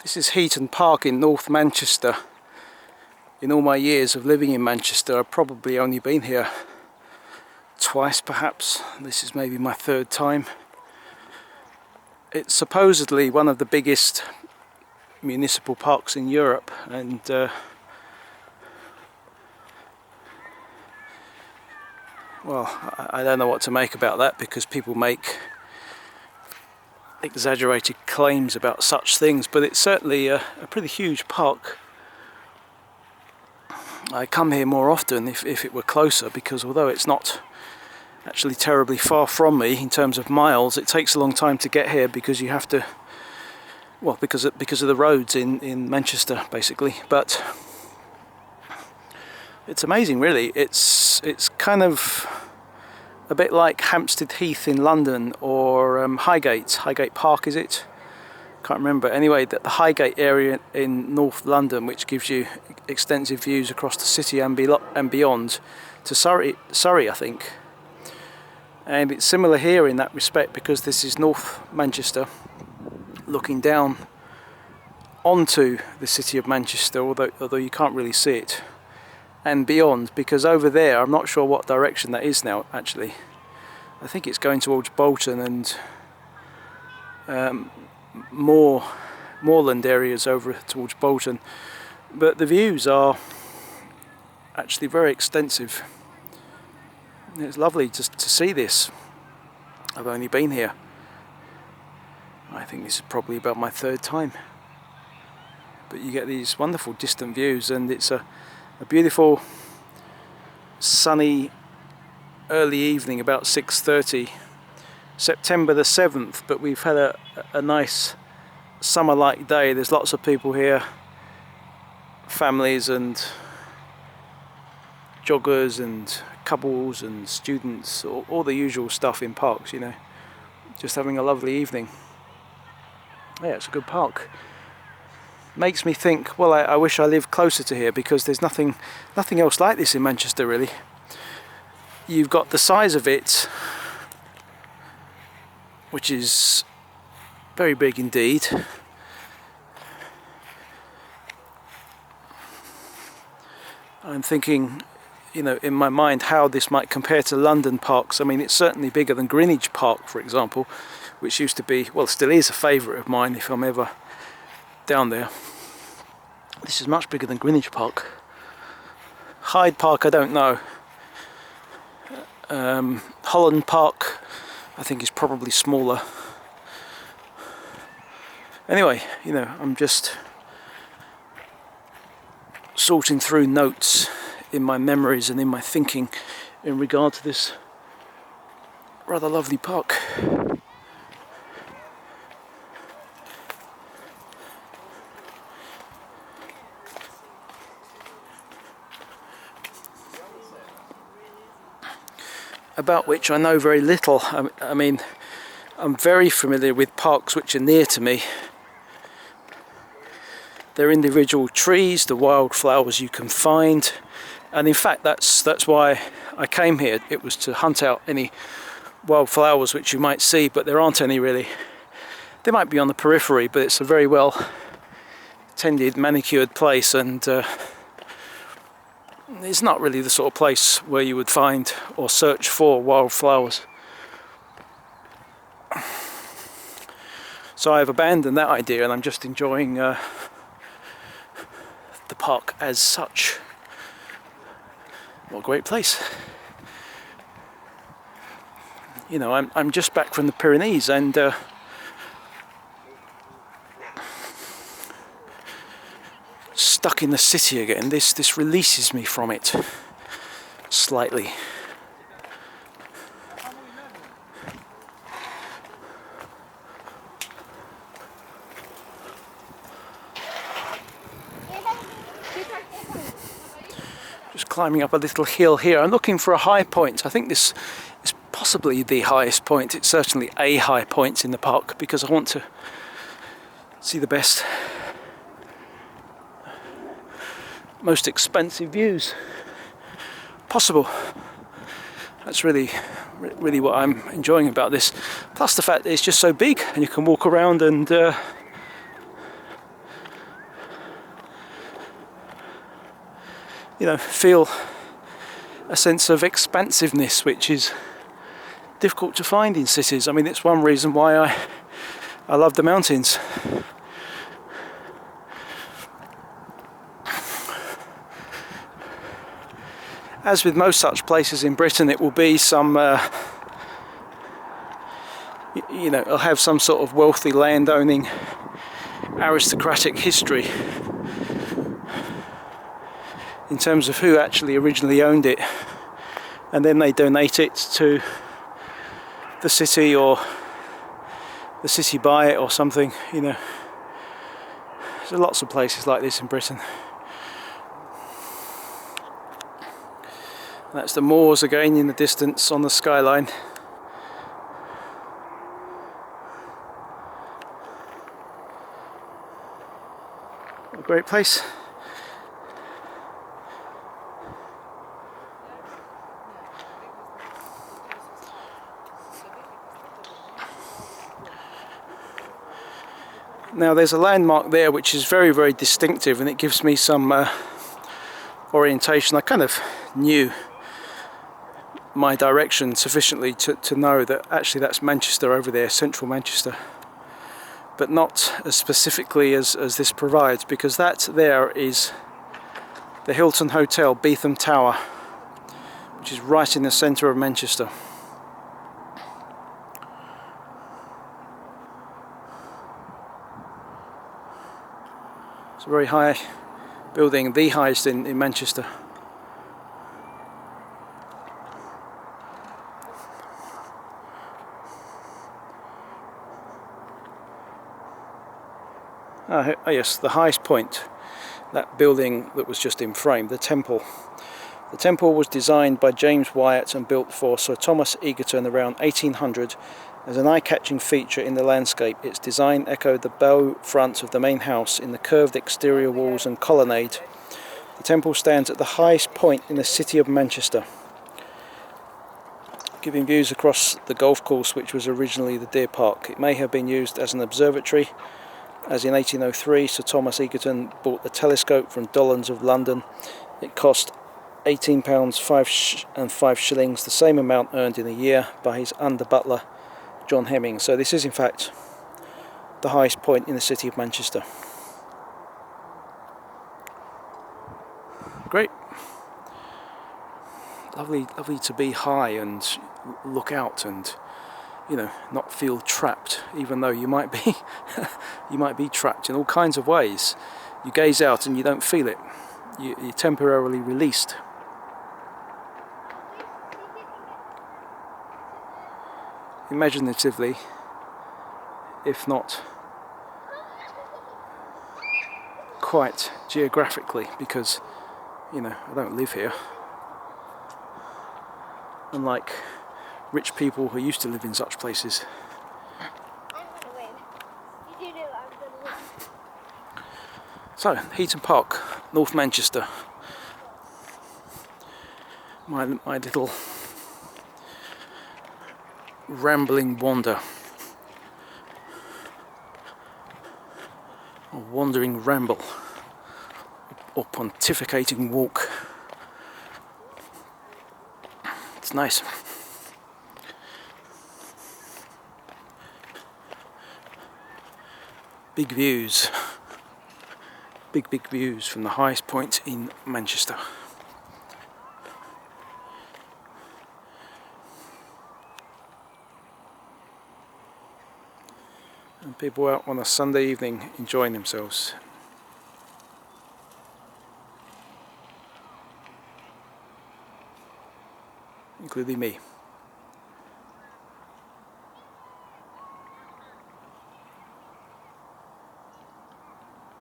This is Heaton Park in North Manchester. In all my years of living in Manchester, I've probably only been here twice perhaps. This is maybe my third time. It's supposedly one of the biggest municipal parks in Europe, and well, I don't know what to make about that, because people make exaggerated claims about such things, but it's certainly a pretty huge park. I come here more often if it were closer, because although it's not actually terribly far from me in terms of miles, it takes a long time to get here because you have to, well, because of the roads in Manchester basically. But it's amazing, really. It's kind of a bit like Hampstead Heath in London, or Highgate Park, is it? Can't remember. Anyway, the Highgate area in North London, which gives you extensive views across the city and beyond to Surrey, I think. And it's similar here in that respect, because this is North Manchester looking down onto the city of Manchester, although you can't really see it, and beyond, because over there, I'm not sure what direction that is now actually. I think it's going towards Bolton and moorland areas over towards Bolton, but the views are actually very extensive. It's lovely just to see this. I've only been here, I think this is probably about my third time, but you get these wonderful distant views, and it's a beautiful sunny early evening, about 6:30, September the 7th, but we've had a nice summer-like day. There's lots of people here, families and joggers and couples and students, all the usual stuff in parks, you know, just having a lovely evening. Yeah, it's a good park. Makes me think, well, I wish I lived closer to here, because there's nothing else like this in Manchester, really. You've got the size of it, which is very big indeed. I'm thinking, you know, in my mind, how this might compare to London parks. I mean, it's certainly bigger than Greenwich Park, for example, which used to be, well, still is a favourite of mine if I'm ever down there. This is much bigger than Greenwich Park. Hyde Park, I don't know. Holland Park, I think, is probably smaller. Anyway, you know, I'm just sorting through notes in my memories and in my thinking in regard to this rather lovely park. About which I know very little. I mean, I'm very familiar with parks which are near to me. They're individual trees, the wildflowers you can find, and in fact that's why I came here. It was to hunt out any wildflowers which you might see, but there aren't any really. They might be on the periphery, but it's a very well tended, manicured place, and it's not really the sort of place where you would find or search for wildflowers. So I've abandoned that idea, and I'm just enjoying the park as such. What a great place. You know, I'm just back from the Pyrenees, and stuck in the city again. This releases me from it slightly. Just climbing up a little hill here. I'm looking for a high point. I think this is possibly the highest point. It's certainly a high point in the park, because I want to see the best, most expensive views possible. That's really what I'm enjoying about this. Plus the fact that it's just so big, and you can walk around and you know, feel a sense of expansiveness, which is difficult to find in cities. I mean, it's one reason why I love the mountains. As with most such places in Britain, it will be some, you know, it'll have some sort of wealthy landowning aristocratic history in terms of who actually originally owned it, and then they donate it to the city, or the city buy it or something, you know. There's lots of places like this in Britain. That's the moors again in the distance on the skyline. A great place. Now there's a landmark there which is very, very distinctive, and it gives me some orientation. I kind of knew my direction sufficiently to know that actually that's Manchester over there, central Manchester, but not as specifically as this provides, because that there is the Hilton Hotel, Beetham Tower, which is right in the centre of Manchester. It's a very high building, the highest in Manchester. Oh yes, the highest point, that building that was just in frame, the temple. The temple was designed by James Wyatt and built for Sir Thomas Egerton around 1800 as an eye-catching feature in the landscape. Its design echoed the bow front of the main house in the curved exterior walls and colonnade. The temple stands at the highest point in the city of Manchester, giving views across the golf course which was originally the Deer Park. It may have been used as an observatory, as in 1803 Sir Thomas Egerton bought the telescope from Dollond's of London. It cost £18 and 5 shillings, the same amount earned in a year by his under-butler John Hemming. So this is in fact the highest point in the city of Manchester. Great. Lovely to be high and look out and, you know, not feel trapped, even though you might be you might be trapped in all kinds of ways. You gaze out and you don't feel it. You're temporarily released. Imaginatively, if not quite geographically, because, you know, I don't live here. Unlike rich people who used to live in such places. So, Heaton Park, North Manchester. My little rambling wander. A wandering ramble. Or pontificating walk. It's nice. Big views. Big views from the highest point in Manchester. And people out on a Sunday evening enjoying themselves. Including me.